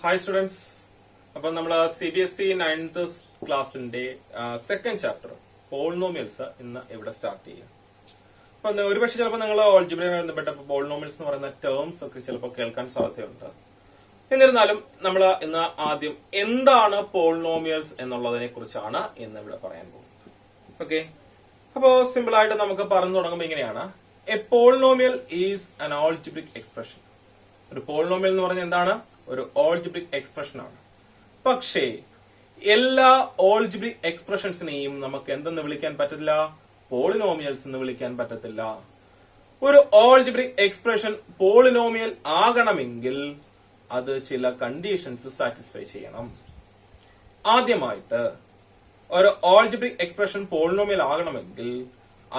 Hi students. അപ്പൊ നമ്മൾ CBSE 9th ക്ലാസ്സിന്റെ സെക്കൻഡ് ചാപ്റ്റർ പോളിനോമിയൽസ് ഇന്ന് ഇവിടെ സ്റ്റാർട്ട് ചെയ്യാം. അപ്പൊ ഒരുപക്ഷെ ചിലപ്പോൾ നിങ്ങൾ ഓൾജിബ്രയുമായി ബന്ധപ്പെട്ട പോളിനോമിയൽസ് എന്ന് പറയുന്ന ടേംസ് ഒക്കെ ചിലപ്പോൾ കേൾക്കാൻ സാധ്യതയുണ്ട്. എന്നിരുന്നാലും നമ്മൾ ഇന്ന് ആദ്യം എന്താണ് പോളിനോമിയൽസ് എന്നുള്ളതിനെ കുറിച്ചാണ് ഇന്ന് ഇവിടെ പറയാൻ പോകുന്നത്. ഓക്കെ, അപ്പോ സിമ്പിൾ ആയിട്ട് നമുക്ക് പറഞ്ഞു തുടങ്ങുമ്പോൾ ഇങ്ങനെയാണ്: A polynomial is an algebraic expression. ഒരു പോളിനോമിയൽ എന്ന് പറഞ്ഞാൽ എന്താണ്? ഒരു ഓൾജിബ്രിക് എക്സ്പ്രഷൻ ആണ്. പക്ഷേ എല്ലാ ഓൾജിബ്രിക് എക്സ്പ്രഷൻസിനെയും നമുക്ക് എന്തെന്ന് വിളിക്കാൻ പറ്റില്ല? പോളിനോമിയൽസ് എന്ന് വിളിക്കാൻ പറ്റത്തില്ല. ഒരു ഓൾജിബ്രിക് എക്സ്പ്രഷൻ പോളിനോമിയൽ ആകണമെങ്കിൽ അത് ചില കണ്ടീഷൻസ് സാറ്റിസ്ഫൈ ചെയ്യണം. ആദ്യമായിട്ട് ഒരു ഓൾജിബ്രിക് എക്സ്പ്രഷൻ പോളിനോമിയൽ ആകണമെങ്കിൽ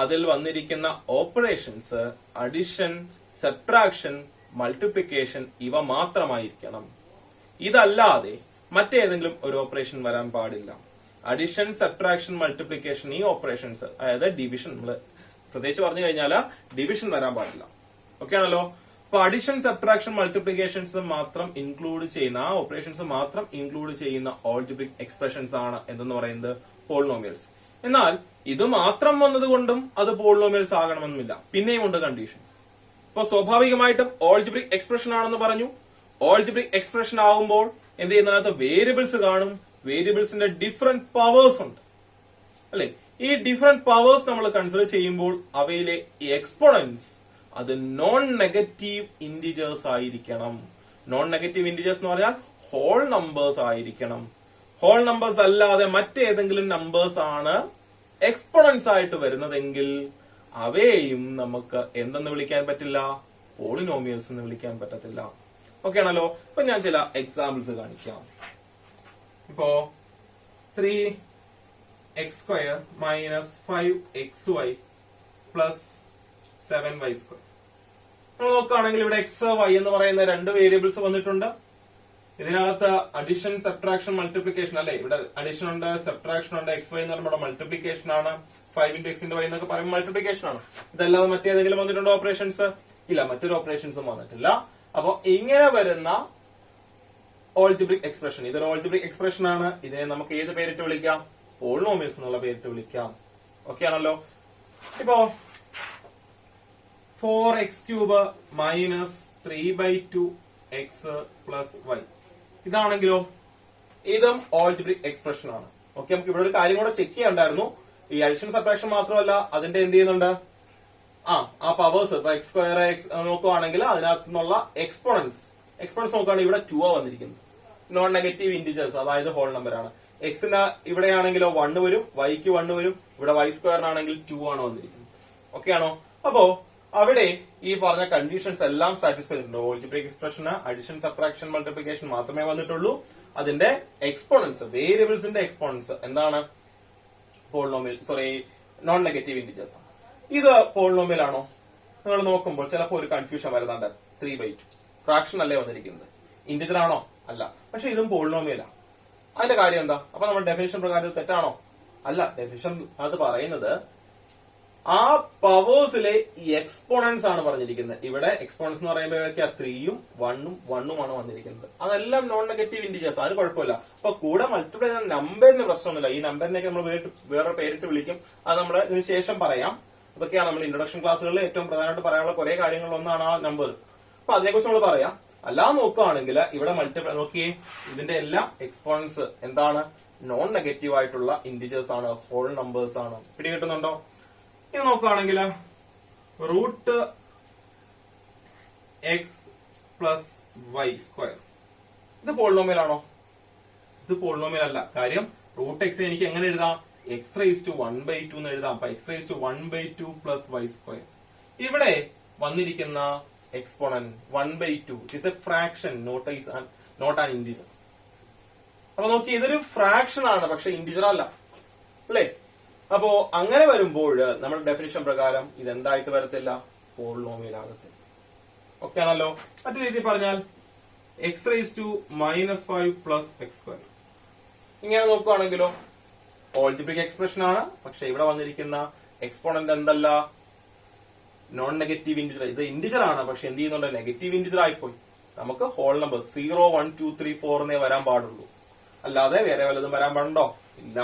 അതിൽ വന്നിരിക്കുന്ന ഓപ്പറേഷൻസ് അഡിഷൻ, സബ്ട്രാക്ഷൻ, മൾട്ടിപ്ലിക്കേഷൻ ഇവ മാത്രമായിരിക്കണം. ഇതല്ലാതെ മറ്റേതെങ്കിലും ഒരു ഓപ്പറേഷൻ വരാൻ പാടില്ല. അഡിഷൻ, സബ്ട്രാക്ഷൻ, മൾട്ടിപ്ലിക്കേഷൻ ഈ ഓപ്പറേഷൻസ്, അതായത് ഡിവിഷൻ, നമ്മൾ പ്രത്യേകിച്ച് പറഞ്ഞു കഴിഞ്ഞാൽ ഡിവിഷൻ വരാൻ പാടില്ല. ഓക്കെ ആണല്ലോ? അപ്പൊ അഡിഷൻ, സബ്ട്രാക്ഷൻ, മൾട്ടിപ്ലിക്കേഷൻസ് മാത്രം ഇൻക്ലൂഡ് ചെയ്യുന്ന ആ ഓപ്പറേഷൻസ് മാത്രം ഇൻക്ലൂഡ് ചെയ്യുന്ന ഓൾജിബ്രിക് എക്സ്പ്രഷൻസ് ആണ് എന്തെന്ന് പറയുന്നത് പോളിനോമിയൽസ്. എന്നാൽ ഇത് മാത്രം വന്നതുകൊണ്ടും അത് പോളിനോമിയൽസ് ആകണമെന്നില്ല. പിന്നെയും ഉണ്ട് കണ്ടീഷൻസ്. ഇപ്പൊ സ്വാഭാവികമായിട്ടും ഓൾജിബ്രിക് എക്സ്പ്രഷൻ ആണെന്ന് പറഞ്ഞു. ഓൾജിബ്രിക് എക്സ്പ്രഷൻ ആകുമ്പോൾ എന്ത് ചെയ്യുന്നതിനകത്ത് വേരിയബിൾസ് കാണും. വേരിയബിൾസിന്റെ ഡിഫറെന്റ് പവേഴ്സ് ഉണ്ട്, അല്ലെ? ഈ ഡിഫറെന്റ് പവേഴ്സ് നമ്മൾ കൺസിഡർ ചെയ്യുമ്പോൾ അവയിലെ എക്സ്പോണൻസ് അത് നോൺ നെഗറ്റീവ് ഇന്റിജേഴ്സ് ആയിരിക്കണം. നോൺ നെഗറ്റീവ് ഇന്റിജേഴ്സ് എന്ന് പറഞ്ഞാൽ ഹോൾ നമ്പേഴ്സ് ആയിരിക്കണം. ഹോൾ നമ്പേഴ്സ് അല്ലാതെ മറ്റേതെങ്കിലും നമ്പേഴ്സ് ആണ് എക്സ്പോണൻസ് ആയിട്ട് വരുന്നതെങ്കിൽ അവയെയും നമുക്ക് എന്തെന്ന് വിളിക്കാൻ പറ്റില്ല? പോളിനോമിയൽസ് എന്ന് വിളിക്കാൻ പറ്റത്തില്ല. ഓക്കെ ആണല്ലോ? ഇപ്പൊ ഞാൻ ചില എക്സാമ്പിൾസ് കാണിക്കാം. ഇപ്പോ 3x² minus 5xy plus 7y². നമ്മൾ നോക്കുകയാണെങ്കിൽ ഇവിടെ x, y എന്ന് പറയുന്ന രണ്ട് വേരിയബിൾസ് വന്നിട്ടുണ്ട്. ഇതിനകത്ത് അഡിഷൻ, സബ്ട്രാക്ഷൻ, മൾട്ടിപ്ലിക്കേഷൻ, അല്ലെ? ഇവിടെ അഡിഷൻ ഉണ്ട്, സബ്ട്രാക്ഷൻ ഉണ്ട്. xy എന്ന് പറയുമ്പോൾ മൾട്ടിപ്ലിക്കേഷൻ ആണ്. 5 x y എന്നൊക്കെ പറയുമ്പോൾ മൾട്ടിപ്ലിക്കേഷൻ ആണ്. ഇതല്ലാതെ മറ്റേതെങ്കിലും വന്നിട്ടുണ്ടോ ഓപ്പറേഷൻസ്? ഇല്ല, മറ്റൊരു ഓപ്പറേഷൻസും വന്നിട്ടില്ല. അപ്പൊ ഇങ്ങനെ വരുന്ന ഓൾജിബ്രിക് എക്സ്പ്രഷൻ, ഇതൊരു ഓൾജിബ്രിക് എക്സ്പ്രഷൻ ആണ്. ഇതിനെ നമുക്ക് ഏത് പേരിട്ട് വിളിക്കാം? പോളിനോമിയൽസ് എന്നുള്ള പേരിട്ട് വിളിക്കാം. ഓക്കെ ആണല്ലോ? ഇപ്പോ 4x³ minus 3/2x plus y ഇതാണെങ്കിലോ ഇതും ഓൾജിബ്രിക് എക്സ്പ്രഷൻ ആണ്. ഓക്കെ, നമുക്ക് ഇവിടെ ഒരു കാര്യം കൂടെ ചെക്ക് ചെയ്യാണ്ടായിരുന്നു. ഈ അഡിഷൻ, സബ്ട്രാക്ഷൻ മാത്രമല്ല, അതിന്റെ എന്ത് ചെയ്യുന്നുണ്ട്? ആ പവേഴ്സ്. ഇപ്പൊ x² നോക്കുവാണെങ്കിൽ അതിനകത്ത് നിന്നുള്ള എക്സ്പോണൻസ് നോക്കുകയാണെങ്കിൽ ഇവിടെ 2 വന്നിരിക്കുന്നത്. നോൺ നെഗറ്റീവ് ഇന്റിജേഴ്സ്, അതായത് ഹോൾ നമ്പർ ആണ്. എക്സിന് ഇവിടെയാണെങ്കിലോ 1 വരും, വൈക്ക് 1 വരും. ഇവിടെ y² ആണെങ്കിൽ 2 ആണ് വന്നിരിക്കുന്നത്. ഓക്കെ ആണോ? അപ്പോ അവിടെ ഈ പറഞ്ഞ കണ്ടീഷൻസ് എല്ലാം സാറ്റിസ്ഫൈ ചെയ്തിട്ടുണ്ട്. ഓൾജിബ്രിക് എക്സ്പ്രഷന് അഡിഷൻ, സബ്ട്രാക്ഷൻ, മൾട്ടിപ്ലിക്കേഷൻ മാത്രമേ വന്നിട്ടുള്ളൂ. അതിന്റെ എക്സ്പോണൻസ്, വേരിയബിൾസിന്റെ എക്സ്പോണൻസ് എന്താണ്? Polynomial, sorry, non negative integers ആണ്. ഇത് പോളിനോമിയൽ ആണോ? നിങ്ങൾ നോക്കുമ്പോൾ ചിലപ്പോൾ ഒരു കൺഫ്യൂഷൻ വരുന്നുണ്ട്. 3/2 ഫ്രാക്ഷൻ അല്ലേ വന്നിരിക്കുന്നത്? ഇന്റിജർ ആണോ? അല്ല. പക്ഷെ ഇതും പോളിനോമിയലാണ്. അതിന്റെ കാര്യം എന്താ? അപ്പൊ നമ്മുടെ ഡെഫിനിഷൻ പ്രകാരം തെറ്റാണോ? അല്ല. ഡെഫിനിഷൻ അത് പറയുന്നത് ആ പവേഴ്സിലെ എക്സ്പോണൻസ് ആണ് പറഞ്ഞിരിക്കുന്നത്. ഇവിടെ എക്സ്പോണൻസ് എന്ന് പറയുമ്പോഴേക്ക് 3ഉം 1ഉം ആണ് വന്നിരിക്കുന്നത്. അതെല്ലാം നോൺ നെഗറ്റീവ് ഇന്റിജേഴ്സ്, അതിന് കുഴപ്പമില്ല. അപ്പൊ കൂടെ മൾട്ടിപ്ലൈ ചെയ്യുന്ന നമ്പറിന് പ്രശ്നമൊന്നുമില്ല. ഈ നമ്പറിനെയൊക്കെ നമ്മൾ വേറെ പേരിട്ട് വിളിക്കും. അത് നമ്മൾ ഇതിന് ശേഷം പറയാം. അതൊക്കെയാണ് നമ്മൾ ഇൻട്രൊഡക്ഷൻ ക്ലാസ്സുകളിൽ ഏറ്റവും പ്രധാനമായിട്ട് പറയാനുള്ള കുറെ കാര്യങ്ങളൊന്നാണ് ആ നമ്പർ. അപ്പൊ അതിനെക്കുറിച്ച് നമ്മൾ പറയാം. അല്ലാതെ നോക്കുകയാണെങ്കിൽ ഇവിടെ മൾട്ടിപ്ലൈ നോക്കിയേ, ഇതിന്റെ എല്ലാം എക്സ്പോണൻസ് എന്താണ്? നോൺ നെഗറ്റീവ് ആയിട്ടുള്ള ഇന്റിജേഴ്സ് ആണ്, ഹോൾ നമ്പേഴ്സ് ആണ്. പിടികിട്ടുന്നുണ്ടോ? ഇത് നോക്കുകയാണെങ്കിൽ √x പ്ലസ് y² ഇത് പോളിനോമിയൽ ആണോ? ഇത് പോളിനോമിയൽ അല്ല. കാര്യം √x എനിക്ക് എങ്ങനെ എഴുതാം? x⁻² എന്ന് എഴുതാം. അപ്പൊ x⁻² പ്ലസ് y². ഇവിടെ വന്നിരിക്കുന്ന exponent 1/2 is a fraction, not an integer. അപ്പൊ നോക്കി, ഇതൊരു ഫ്രാക്ഷൻ ആണ്, പക്ഷെ ഇന്റിജർ അല്ല, അല്ലേ? അപ്പോ അങ്ങനെ വരുമ്പോൾ നമ്മുടെ ഡെഫിനിഷൻ പ്രകാരം ഇതെന്തായിട്ട് വരത്തില്ല? പോളിനോമിയൽ ആകത്തില്ല. ഓക്കെ ആണല്ലോ? മറ്റൊരു രീതി പറഞ്ഞാൽ x⁻⁻5 പ്ലസ് x². ഇങ്ങനെ നോക്കുകയാണെങ്കിലോ ഓൾജിബ്രിക് എക്സ്പ്രഷൻ ആണ്, പക്ഷെ ഇവിടെ വന്നിരിക്കുന്ന എക്സ്പോണന്റ് എന്തല്ല? Non negative integer. ഇത് ഇന്റിജർ ആണ്, പക്ഷെ എന്ത് ചെയ്യുന്നുണ്ട്? നെഗറ്റീവ് ഇന്റിജർ ആയിപ്പോയി. നമുക്ക് ഹോൾ നമ്പർ 0, 1, 2, 3, 4 എന്നേ വരാൻ പാടുള്ളൂ. അല്ലാതെ വേറെ വല്ലതും വരാൻ പാടുണ്ടോ? ഇല്ല.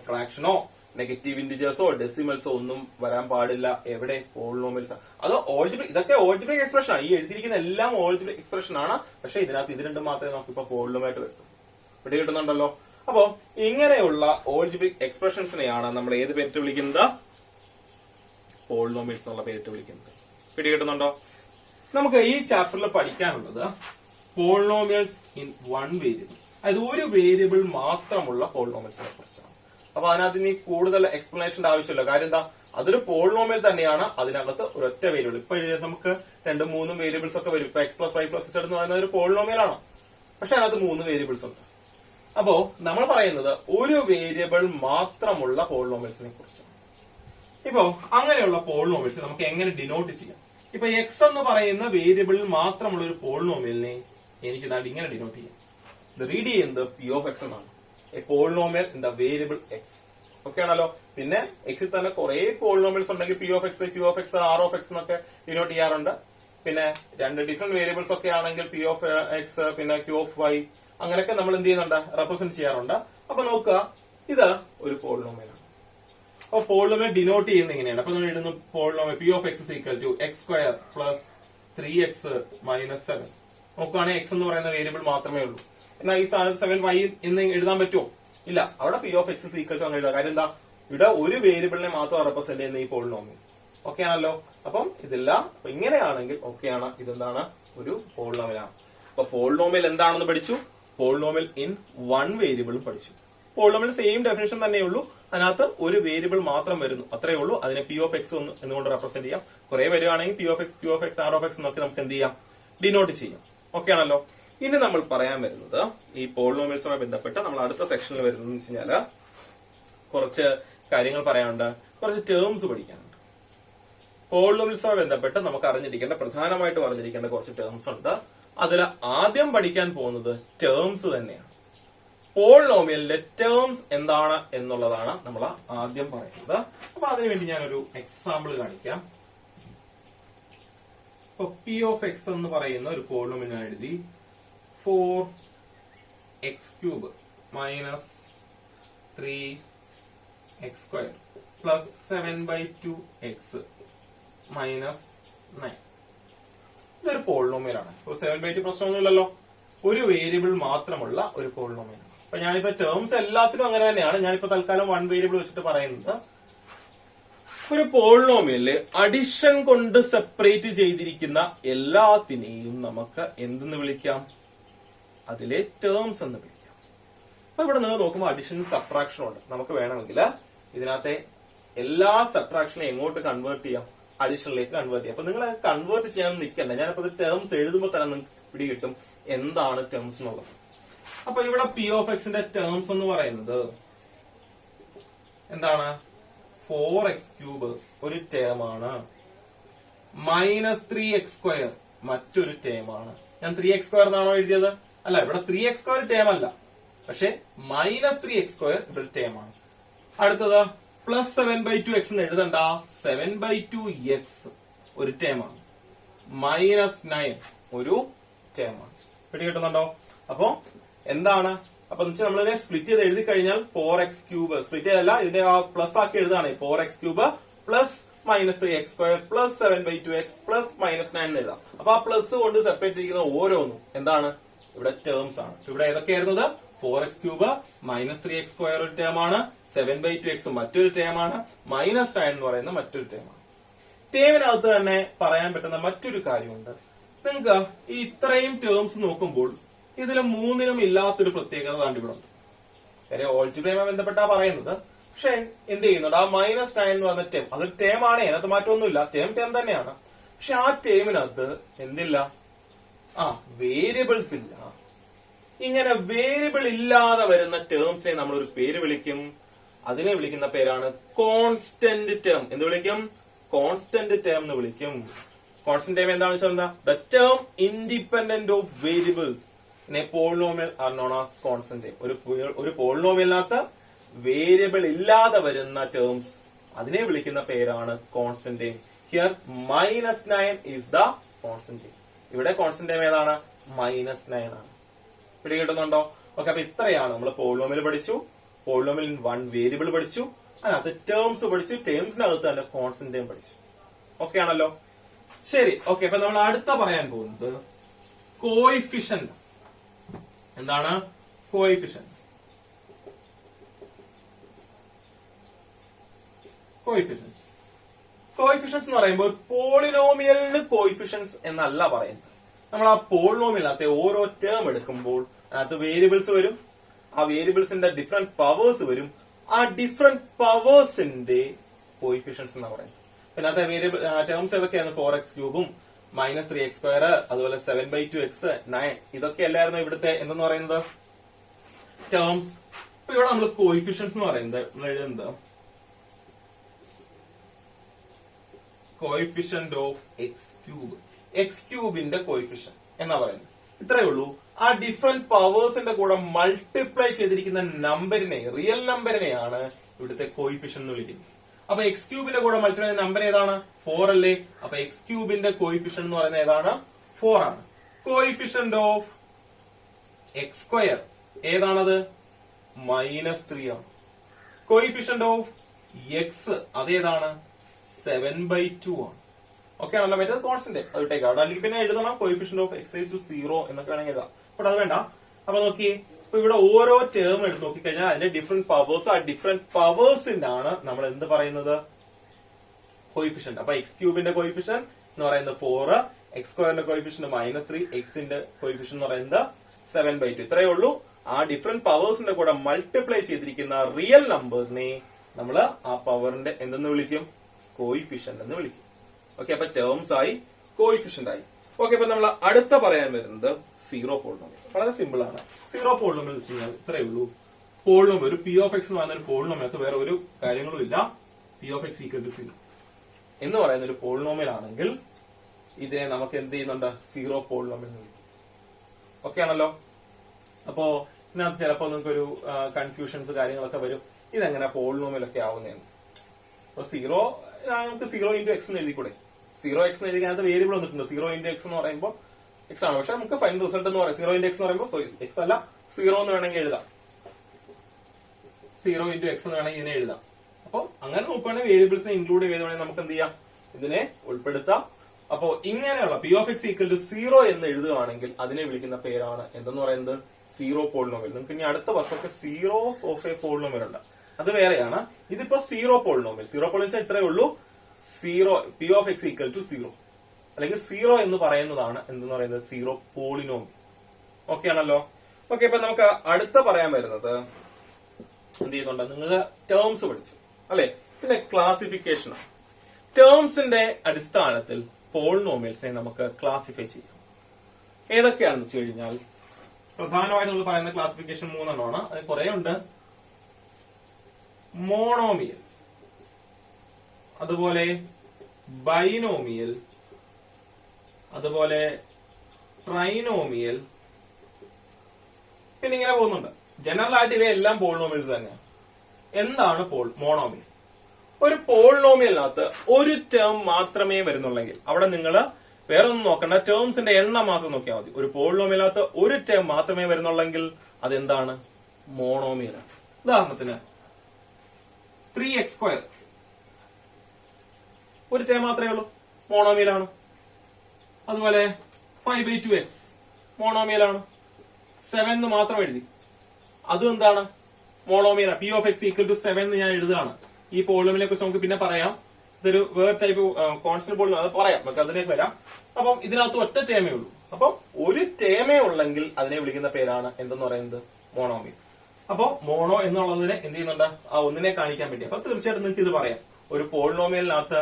ഫ്രാക്ഷനോ നെഗറ്റീവ് ഇന്റിജേഴ്സോ ഡെസിമൽസോ ഒന്നും വരാൻ പാടില്ല. എവിടെ? പോളിനോമിയൽസ്. അത് ഓൾജിബ്രിക്, ഇതൊക്കെ ഓൾജിബ്രിക് എക്സ്പ്രഷൻ ആണ്. ഈ എഴുതിയിരിക്കുന്ന എല്ലാം ഓൾജിബ്രിക് എക്സ്പ്രഷൻ ആണ്. പക്ഷെ ഇതിനകത്ത് ഇത് രണ്ടും മാത്രമേ നമുക്ക് ഇപ്പൊ പോളിനോമായിട്ട് വരുത്തും. ഇവിടെ കിട്ടുന്നുണ്ടല്ലോ. അപ്പോ ഇങ്ങനെയുള്ള ഓൾജിബ്രിക് എക്സ്പ്രഷൻസിനെയാണ് നമ്മൾ ഏത് പേരിട്ട് വിളിക്കുന്നത്? പോളിനോമിയൽസ് എന്നുള്ള പേരിട്ട് വിളിക്കുന്നത്. പിടി കിട്ടുന്നുണ്ടോ? നമുക്ക് ഈ ചാപ്റ്ററിൽ പഠിക്കാനുള്ളത് പോളിനോമിയൽസ് ഇൻ വൺ വേരിയബിൾ, അതായത് ഒരു വേരിയബിൾ മാത്രമുള്ള പോളിനോമിയൽസിനെ കുറിച്ചാണ്. അപ്പൊ അതിനകത്ത് ഇനി കൂടുതൽ എക്സ്പ്ലനേഷന്റെ ആവശ്യമില്ല. കാര്യം എന്താ? അതൊരു പോളിനോമിയൽ തന്നെയാണ്. അതിനകത്ത് ഒരൊറ്റ വേരിയബിൾ. ഇപ്പൊ നമുക്ക് 2, 3 വേരിയബിൾസ് ഒക്കെ വരും. ഇപ്പൊ x + y + z എന്ന് പറയുന്നത് ഒരു പോളിനോമിയൽ ആണ്. പക്ഷെ അതിനകത്ത് 3 വേരിയബിൾസ് ഉണ്ട്. അപ്പോ നമ്മൾ പറയുന്നത് ഒരു വേരിയബിൾ മാത്രമുള്ള പോളിനോമിയൽസിനെ കുറിച്ചാണ്. ഇപ്പോ അങ്ങനെയുള്ള പോളിനോമിയൽസ് നമുക്ക് എങ്ങനെ ഡിനോട്ട് ചെയ്യാം? ഇപ്പൊ എക്സ് എന്ന് പറയുന്ന വേരിയബിളിൽ മാത്രമുള്ള ഒരു പോളിനോമിയലിനെ എനിക്ക് ഇങ്ങനെ ഡിനോട്ട് ചെയ്യാം. ഇത് റീഡ് ചെയ്യുന്നത് പി ഓഫ് എക്സ് എന്നാണ്. A polynomial in the variable x. Okay ആണല്ലോ. പിന്നെ എക്സിൽ തന്നെ കുറെ പോളിനോമിയൽസ് ഉണ്ടെങ്കിൽ p of x, q of x, r of x എന്നൊക്കെ ഡിനോട്ട് ചെയ്യാറുണ്ട്. പിന്നെ 2 ഡിഫറെന്റ് വേരിയബിൾസ് ഒക്കെ ആണെങ്കിൽ പി ഓഫ് എക്സ് പിന്നെ ക്യൂ ഓഫ് വൈ അങ്ങനെയൊക്കെ നമ്മൾ എന്ത് ചെയ്യുന്നുണ്ട്? റെപ്രസെന്റ് ചെയ്യാറുണ്ട്. അപ്പൊ നോക്കുക, ഇത് ഒരു പോളിനോമിയൽ ആണ്. അപ്പൊ പോളിനോമിയൽ ഡിനോട്ട് ചെയ്യുന്നത് ഇങ്ങനെയാണ്. അപ്പൊ നമ്മൾ ഇടുന്ന polynomial p of x equal to x² + 3x - 7. നോക്കുകയാണെങ്കിൽ എക്സ് എന്ന് പറയുന്ന വേരിയബിൾ മാത്രമേ ഉള്ളൂ. എന്നാൽ ഈ സ്ഥാനത്ത് 7y എന്ന് എഴുതാൻ പറ്റുമോ? ഇല്ല. അവിടെ p of x equal to അങ്ങനെ എഴുതാം. കാര്യം എന്താ? ഇവിടെ ഒരു വേരിയബിളിനെ മാത്രം റെപ്രസെന്റ് ചെയ്യുന്ന ഈ പോളിനോമിയൽ. ഓക്കെ ആണല്ലോ. അപ്പം ഇതില്ല. അപ്പൊ ഇങ്ങനെയാണെങ്കിൽ ഓക്കെയാണ്. ഇതെന്താണ്? ഒരു പോളിനോമിയലാണ്. അപ്പൊ പോളിനോമിയൽ എന്താണെന്ന് പഠിച്ചു. പോളിനോമിയൽ ഇൻ വൺ വേരിയബിളും പഠിച്ചു. പോളിനോമിയൽ സെയിം ഡെഫിനേഷൻ തന്നെ ഉള്ളൂ. അതിനകത്ത് ഒരു വേരിയബിൾ മാത്രം വരുന്നു, അത്രേ ഉള്ളൂ. അതിനെ പി ഓഫ് എക്സ് എന്നുകൊണ്ട് റെപ്രസെന്റ് ചെയ്യാം. കുറെ വരുവാണെങ്കിൽ p of x, q of x, r of x എന്നൊക്കെ നമുക്ക് എന്ത് ചെയ്യാം? ഡിനോട്ട് ചെയ്യാം. ഓക്കെ ആണല്ലോ. ഇനി നമ്മൾ പറയാൻ വരുന്നത് ഈ പോളിനോമിയൽസുമായി ബന്ധപ്പെട്ട് നമ്മൾ അടുത്ത സെക്ഷനിൽ വരുന്നത് വെച്ച് കഴിഞ്ഞാല് കുറച്ച് കാര്യങ്ങൾ പറയാനുണ്ട്, കുറച്ച് ടേംസ് പഠിക്കാനുണ്ട്. പോളിനോമിയൽസുമായി ബന്ധപ്പെട്ട് നമുക്ക് അറിഞ്ഞിരിക്കേണ്ട, പ്രധാനമായിട്ടും അറിഞ്ഞിരിക്കേണ്ട കുറച്ച് ടേംസ് ഉണ്ട്. അതിൽ ആദ്യം പഠിക്കാൻ പോകുന്നത് ടേംസ് തന്നെയാണ്. പോളിനോമിയലിന്റെ ടേംസ് എന്താണ് എന്നുള്ളതാണ് നമ്മൾ ആദ്യം പറയുന്നത്. അപ്പൊ അതിനുവേണ്ടി ഞാനൊരു എക്സാമ്പിൾ കാണിക്കാം. ഇപ്പൊ പി ഓഫ് എക്സ് എന്ന് പറയുന്ന ഒരു പോളിനോമിയൽ ഞാൻ എഴുതി. 4x³ - 3x² + 7/2x - 9. ഇതൊരു പോളിനോമിയലാണ്. 7/2 പ്രശ്നമൊന്നുമില്ലല്ലോ. ഒരു വേരിയബിൾ മാത്രമുള്ള ഒരു പോളിനോമിയൽ. അപ്പൊ ഞാനിപ്പോ ടേംസ് എല്ലാത്തിനും അങ്ങനെ തന്നെയാണ്. ഞാനിപ്പോ തൽക്കാലം 1 വേരിയബിൾ വെച്ചിട്ട് പറയുന്നത്. ഒരു പോളിനോമിയലില് അഡിഷൻ കൊണ്ട് സെപ്പറേറ്റ് ചെയ്തിരിക്കുന്ന എല്ലാത്തിനെയും നമുക്ക് എന്തെന്ന് വിളിക്കാം? അതിലെ ടേംസ് എന്ന് വിളിക്കാം. അപ്പൊ ഇവിടെ നിങ്ങൾ നോക്കുമ്പോൾ അഡിഷൻ സബ്ട്രാക്ഷനും ഉണ്ട്. നമുക്ക് വേണമെങ്കിൽ ഇതിനകത്തെ എല്ലാ സബ്ട്രാക്ഷനെയും എങ്ങോട്ട് കൺവേർട്ട് ചെയ്യാം? അഡിഷനിലേക്ക് കൺവേർട്ട് ചെയ്യാം. അപ്പൊ നിങ്ങൾ കൺവേർട്ട് ചെയ്യാൻ നിൽക്കണ്ട. ഞാനിപ്പോ ടേംസ് എഴുതുമ്പോൾ തന്നെ നിങ്ങൾക്ക് പിടികിട്ടും എന്താണ് ടേംസ് എന്നുള്ളത്. അപ്പൊ ഇവിടെ പി ഓഫ് എക്സിന്റെ ടേംസ് എന്ന് പറയുന്നത് എന്താണ്? 4x³ ഒരു ടേം ആണ്, -3x² മറ്റൊരു ടേം ആണ്. ഞാൻ 3x² എന്നാണോ എഴുതിയത്? അല്ല, ഇവിടെ 3x² ടേം അല്ല, പക്ഷെ -3x² ഇവിടെ ഒരു ടേം ആണ്. അടുത്തത് +7/2x എന്ന് എഴുതണ്ട, 7/2x ഒരു ടേം ആണ്, -9 ഒരു ടേം ആണ്. പിടികിട്ടുന്നുണ്ടോ? അപ്പൊ എന്താണ്? അപ്പൊ നമ്മളിതിനെ സ്പ്ലിറ്റ് ചെയ്ത് എഴുതി കഴിഞ്ഞാൽ 4x³ സ്പ്ലിറ്റ് ചെയ്തല്ല, ഇതിന്റെ പ്ലസ് ആക്കി എഴുതാണ്. 4x³ + -3x² + 7/2x + -9 എഴുതാം. അപ്പൊ ആ പ്ലസ് കൊണ്ട് സെപ്പറേറ്റ് ഇരിക്കുന്ന ഓരോന്നും എന്താണ്? ഇവിടെ ടേംസ് ആണ്. ഇവിടെ ഏതൊക്കെയായിരുന്നത്? 4x³ -3x² ഒരു ടേം ആണ്, 7/2x മറ്റൊരു ടേം ആണ്, -9 എന്ന് പറയുന്ന മറ്റൊരു ടേം ആണ്. ടേമിനകത്ത് തന്നെ പറയാൻ പറ്റുന്ന മറ്റൊരു കാര്യമുണ്ട്. നിങ്ങൾക്ക് ഈ ഇത്രയും ടേംസ് നോക്കുമ്പോൾ ഇതിൽ 3നും ഇല്ലാത്തൊരു പ്രത്യേകത ഇവിടെ ഉണ്ട്. കാര്യം ഓൾജിബ്രയുമായി ബന്ധപ്പെട്ടാ പറയുന്നത്. പക്ഷെ എന്ത് ചെയ്യുന്നുണ്ട്? ആ -9 എന്ന് പറഞ്ഞ ടേം, അതൊരു ടേം ആണ്, അതിനകത്ത് മാറ്റമൊന്നുമില്ല, ടേം തന്നെയാണ്. പക്ഷെ ആ ടേമിനകത്ത് എന്തില്ല? വേരിയബിൾസ് ഇല്ല. ഇങ്ങനെ വേരിയബിൾ ഇല്ലാതെ വരുന്ന ടേംസിനെ നമ്മൾ ഒരു പേര് വിളിക്കും. അതിനെ വിളിക്കുന്ന പേരാണ് കോൺസ്റ്റന്റ് ടേം. എന്ത് വിളിക്കും? കോൺസ്റ്റന്റ് ടേം എന്ന് വിളിക്കും. കോൺസ്റ്റന്റ് ടേം എന്താണെന്ന് വെച്ചാൽ എന്താ? The term independent of variables in a polynomial are known as constant term. ഒരു പോളിനോമിയലിനകത്ത് വേരിയബിൾ ഇല്ലാതെ വരുന്ന ടേംസ്, അതിനെ വിളിക്കുന്ന പേരാണ് constant term. Here -9 is the constant term. ഇവിടെ കോൺസ്റ്റന്റ് ടേം ഏതാണ്? -9 ആണ്. പിടി കിട്ടുന്നുണ്ടോ? ഓക്കെ, അപ്പൊ ഇത്രയാണ് നമ്മൾ പോളിനോമിയൽ പഠിച്ചു, പോളിനോമിയൽ ഇൻ വൺ വേരിയബിൾ പഠിച്ചു, അതിനകത്ത് ടേംസ് പഠിച്ചു, ടേംസിനകത്ത് തന്നെ കോൺസ്റ്റന്റും പഠിച്ചു. ഓക്കെ ആണല്ലോ? ശരി. ഓക്കെ, അപ്പൊ നമ്മൾ അടുത്ത പറയാൻ പോകുന്നത് കോയിഫിഷ്യന്റ്. എന്താണ് കോയിഫിഷ്യന്റ്? കോയിഫിഷ്യൻസ് എന്ന് പറയുമ്പോൾ പോളിനോമിയലിന് കോയിഫിഷ്യൻസ് എന്നല്ല പറയുന്നത്. നമ്മൾ ആ പോളിനോമിയലിനകത്തെ ഓരോ ടേം എടുക്കുമ്പോൾ അതിനകത്ത് വേരിയബിൾസ് വരും, ആ വേരിയബിൾസിന്റെ ഡിഫറെന്റ് പവേഴ്സ് വരും, ആ ഡിഫറെന്റ് പവേഴ്സിന്റെ കോയിഫിഷ്യൻസ് എന്ന് പറയുന്നത്. പിന്നെ അത് വേരിയബിൾ ടേംസ് ഏതൊക്കെയാണ്? 4x3 -3x2, അതുപോലെ 7/2x 9, ഇതൊക്കെ അല്ലായിരുന്നു ഇവിടുത്തെ എന്തെന്ന് പറയുന്നത് ടേംസ്. അപ്പൊ ഇവിടെ നമ്മൾ കോയിഫിഷ്യൻസ് എന്ന് പറയുന്നത് നമ്മൾ എഴുതുന്നത് കോയിഫിഷ്യന്റ് ഓഫ് x3ന്റെ കോയിഫിഷ്യന്റ് എന്നാ പറയുന്നത്. ഇത്രയേ ഉള്ളൂ. ആ ഡിഫറെന്റ് പവേഴ്സിന്റെ കൂടെ മൾട്ടിപ്ലൈ ചെയ്തിരിക്കുന്ന നമ്പറിനെ, റിയൽ നമ്പറിനെയാണ് ഇവിടുത്തെ കോയിഫിഷ്യന്റ് എന്ന് വിളിക്കുന്നത്. അപ്പൊ x3ന്റെ കൂടെ മൾട്ടിപ്ലൈ ചെയ്യുന്ന നമ്പർ ഏതാണ്? 4 അല്ലേ? അപ്പൊ x3ന്റെ കോയിഫിഷ്യന്റ് എന്ന് പറയുന്നത് ഏതാണ്? 4 ആണ്. കോയിഫിഷ്യന്റ് ഓഫ് x2 ഏതാണത്? -3 ആണ്. കോയിഫിഷ്യന്റ് ഓഫ് x അതേതാണ്? 7/2 ആണ്. ഓക്കെ ആണല്ലോ? മറ്റേത് കോൺസ്റ്റന്റ് അത് ഇട്ടേക്കാം അവിടെ, അല്ലെങ്കിൽ പിന്നെ എഴുതണം കോയിഫിഷ്യന്റ് ഓഫ് x⁻0 എന്നൊക്കെ വേണമെങ്കിൽ എഴുതാം. ബട്ട് അത് വേണ്ട. അപ്പൊ നോക്കി, ഇപ്പൊ ഇവിടെ ഓരോ ടേം എടുത്ത് നോക്കിക്കഴിഞ്ഞാൽ അതിന്റെ ഡിഫറെന്റ് പവേഴ്സ്, ആ ഡിഫറെന്റ് പവേഴ്സിന്റെ ആണ് നമ്മൾ എന്ത് പറയുന്നത്? കോയിഫിഷ്യന്റ്. അപ്പൊ x3ന്റെ കോയിഫിഷ്യന്റ് എന്ന് പറയുന്നത് 4, x2ന്റെ കോയിഫിഷ്യന്റ് -3, x-ന്റെ കോയിഫിഷ്യന്റ് എന്ന് പറയുന്നത് 7/2. ഇത്രയേ ഉള്ളൂ. ആ ഡിഫറെന്റ് പവേഴ്സിന്റെ കൂടെ മൾട്ടിപ്ലൈ ചെയ്തിരിക്കുന്ന റിയൽ നമ്പറിനെ നമ്മൾ ആ പവറിന്റെ എന്തെന്ന് വിളിക്കും? കോയിഫിഷ്യന്റ് എന്ന് വിളിക്കും. ഓക്കെ, അപ്പൊ ടേംസ് ആയി, കോയിഫിഷ്യന്റ് ആയി. ഓക്കെ, അപ്പൊ നമ്മൾ അടുത്ത പറയാൻ വരുന്നത് സീറോ പോളിനോമിയൽ. വളരെ സിമ്പിൾ ആണ്. സീറോ പോളിനോമിയൽ എന്ന് വെച്ച് കഴിഞ്ഞാൽ ഇത്രയേ ഉള്ളൂ. പോളിനോമിയൽ ഒരു p(x) എന്ന് പറയുന്ന ഒരു പോളിനോമിയൽ, വേറെ ഒരു കാര്യങ്ങളും ഇല്ല. p(x) = 0 എന്ന് പറയുന്ന ഒരു പോളിനോമിയൽ ആണെങ്കിൽ ഇതിനെ നമുക്ക് എന്ത് ചെയ്യുന്നുണ്ട്? സീറോ പോളിനോമിയൽ എന്ന് വിളിക്കും. ഓക്കെ ആണല്ലോ? അപ്പോ ഇതിനകത്ത് ചിലപ്പോൾ നിങ്ങൾക്ക് ഒരു കൺഫ്യൂഷൻസ് കാര്യങ്ങളൊക്കെ വരും. ഇതെങ്ങനെ പോളിനോമിയൽ ഒക്കെ ആവുന്നതെന്ന്. അപ്പൊ സീറോ നമുക്ക് 0 × x എന്ന് എഴുതിക്കൂടെ? 0x എന്ന് എഴുതി അതിനകത്ത് വേരിയബിൾ വന്നിട്ടുണ്ട്. 0 × x എന്ന് പറയുമ്പോൾ x ആണ്. പക്ഷെ നമുക്ക് ഫൈനൽ റിസൾട്ട് എന്ന് പറയാം 0 × x എന്ന് പറയുമ്പോൾ x അല്ല 0 എന്ന് വേണമെങ്കിൽ എഴുതാം. 0 × x എന്ന് വേണമെങ്കിൽ ഇതിനെ എഴുതാം. അപ്പൊ അങ്ങനെ നോക്കുകയാണെങ്കിൽ വേരിയബിൾസിനെ ഇൻക്ലൂഡ് ചെയ്തുകൊണ്ട് നമുക്ക് എന്ത് ചെയ്യാം? ഇതിനെ ഉൾപ്പെടുത്താം. അപ്പോ ഇങ്ങനെയുള്ള p(x) = 0 എന്ന് എഴുതുകയാണെങ്കിൽ അതിനെ വിളിക്കുന്ന പേരാണ് എന്തെന്ന് പറയുന്നത്? Zero polynomial. നിങ്ങൾക്ക് ഇനി അടുത്ത വർഷമൊക്കെ സീറോസ് ഓഫ് എ പോളിനോമിയൽ ഉണ്ട്, അത് വേറെയാണ്. ഇതിപ്പോ സീറോ പോളിനോമിയൽ. സീറോ പോളിനോമിയൽ ഇത്രയേ ഉള്ളൂ. p(x) = 0 അല്ലെങ്കിൽ 0 എന്ന് പറയുന്നതാണ് എന്തെന്ന് പറയുന്നത്? Zero polynomial. ഓക്കെ ആണല്ലോ? ഓക്കെ, ഇപ്പൊ നമുക്ക് അടുത്ത പറയാൻ വരുന്നത് എന്ത് ചെയ്യുന്നുണ്ട്? നിങ്ങൾ ടേംസ് പഠിച്ചു അല്ലെ? പിന്നെ ക്ലാസിഫിക്കേഷൻ. ടേംസിന്റെ അടിസ്ഥാനത്തിൽ പോളിനോമിയൽസിനെ നമുക്ക് ക്ലാസിഫൈ ചെയ്യാം. ഏതൊക്കെയാണെന്ന് വെച്ച് കഴിഞ്ഞാൽ പ്രധാനമായിട്ട് നമ്മൾ പറയുന്ന ക്ലാസിഫിക്കേഷൻ 3 എണ്ണമാണ്. അത് കുറെ ഉണ്ട്. മോണോമിയൽ, അതുപോലെ ബൈനോമിയൽ, അതുപോലെ ട്രൈനോമിയൽ, പിന്നെ ഇങ്ങനെ പോകുന്നുണ്ട്. ജനറൽ ആയിട്ട് ഇവയെല്ലാം പോളിനോമിയൽസ് തന്നെയാണ്. എന്താണ് മോണോമിയൽ? ഒരു പോളിനോമിയലിനകത്ത് ഒരു ടേം മാത്രമേ വരുന്നുള്ളെങ്കിൽ അവിടെ നിങ്ങൾ വേറെ ഒന്നും നോക്കണ്ട, ടേംസിന്റെ എണ്ണം മാത്രം നോക്കിയാൽ മതി. ഒരു പോളിനോമിയലിനകത്ത് ഒരു ടേം മാത്രമേ വരുന്നുള്ളെങ്കിൽ അതെന്താണ്? മോണോമിയലാണ്. ഉദാഹരണത്തിന് 3x2 ഒരു ടേം മാത്രമേ ഉള്ളൂ, മോണോമിയലാണ്. അതുപോലെ 5/2x മോണോമിയലാണ്. 7 മാത്രം എഴുതി, അതും എന്താണ്? മോണോമിയലാണ്. p(x) = 7 എന്ന് ഞാൻ എഴുതുകയാണ്. ഈ പോളിനോമിയലിനെ കുറിച്ച് നമുക്ക് പിന്നെ പറയാം. ഇതൊരു വേറെ ടൈപ്പ് കോൺസ്റ്റന്റ് പോളിനോമിയൽ, അത് പറയാം, നമുക്ക് അതിലേക്ക് വരാം. അപ്പം ഇതിനകത്ത് ഒറ്റ ടേമേ ഉള്ളൂ. അപ്പം ഒരു ടേമേ ഉള്ളെങ്കിൽ അതിനെ വിളിക്കുന്ന പേരാണ് എന്തെന്ന് പറയുന്നത്? മോണോമിയൽ. അപ്പൊ മോണോ എന്നുള്ളതിനെ എന്ത് ചെയ്യുന്നുണ്ട്? ആ ഒന്നിനെ കാണിക്കാൻ വേണ്ടി. അപ്പൊ തീർച്ചയായിട്ടും നിങ്ങൾക്ക് ഇത് പറയാം. ഒരു പോളിനോമിയലിനകത്ത്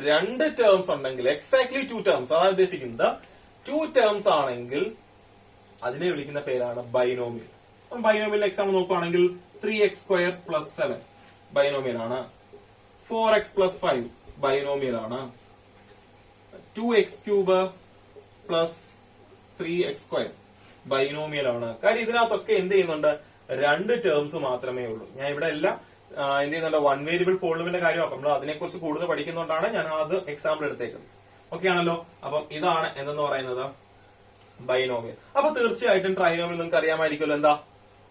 2 ടേംസ് ഉണ്ടെങ്കിൽ, എക്സാക്ട്ലി 2 ടേംസ്, അതാണ് ഉദ്ദേശിക്കുന്നത്. 2 ടേംസ് ആണെങ്കിൽ അതിനെ വിളിക്കുന്ന പേരാണ് ബൈനോമിയൽ. ബൈനോമിയൽ എക്സാമ്പിൾ നോക്കുകയാണെങ്കിൽ 3x² + 7 ബൈനോമിയൽ ആണ്. 4x + 5 ബൈനോമിയൽ ആണ്. 2x³ + 3x² ബൈനോമിയൽ ആണ്. കാര്യം ഇതിനകത്തൊക്കെ എന്ത് ചെയ്യുന്നുണ്ട്? 2 ടേംസ് മാത്രമേ ഉള്ളൂ. ഞാൻ ഇവിടെ എല്ലാം എന്ത് ചെയ്യുന്നുണ്ട്? 1 വേരിയബിൾ പോളിനോമിയലിന്റെ കാര്യമാണ്. നമ്മൾ അതിനെക്കുറിച്ച് കൂടുതൽ പഠിക്കുന്നതുകൊണ്ടാണ് ഞാൻ അത് എക്സാമ്പിൾ എടുത്തേക്കുന്നത്. ഓക്കെ ആണല്ലോ? അപ്പം ഇതാണ് എന്തെന്ന് പറയുന്നത്? ബൈനോമിയൽ. അപ്പൊ തീർച്ചയായിട്ടും ട്രൈനോമിയൽ നിങ്ങൾക്ക് അറിയാമായിരിക്കുമല്ലോ എന്താ,